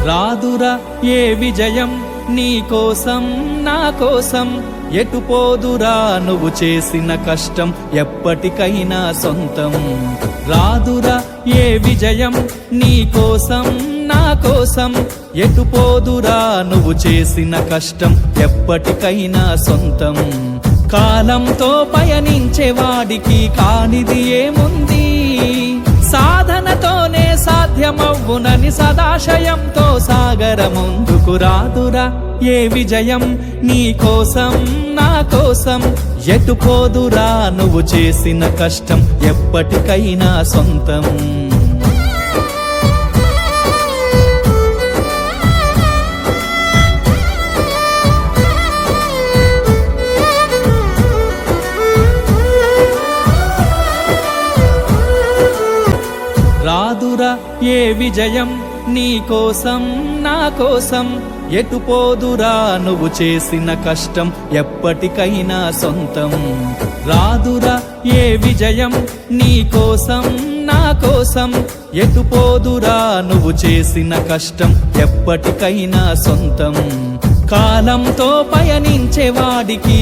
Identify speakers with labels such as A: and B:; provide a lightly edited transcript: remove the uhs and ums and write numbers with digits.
A: రాదురా ఏ విజయం నీ కోసం నా కోసం, ఎటు పోదురా నువ్వు చేసిన కష్టం ఎప్పటికైనా సొంతం. రాదురా ఏ విజయం నీ కోసం నా కోసం, ఎటు పోదురా నువ్వు చేసిన కష్టం ఎప్పటికైనా సొంతం. కాలంతో పయనించే వాడికి కానిది ఏముంది, సాధనతోనే సాధ్యమవ్వునని సదాశయంతో సాగర ముందుకు. రాదురా ఏ విజయం నీ కోసం నా కోసం, ఎటు పోదురా నువ్వు చేసిన కష్టం ఎప్పటికైనా సొంతం. రాదురా ఏ విజయం నీ కోసం నా కోసం, ఎటు పోదురా నువ్వు చేసిన కష్టం ఎప్పటికైనా సొంతం. రాదురా ఏ విజయం నీ కోసం నా కోసం, ఎటు పోదురా నువ్వు చేసిన కష్టం ఎప్పటికైనా సొంతం. కాలంతో పయనించే వాడికి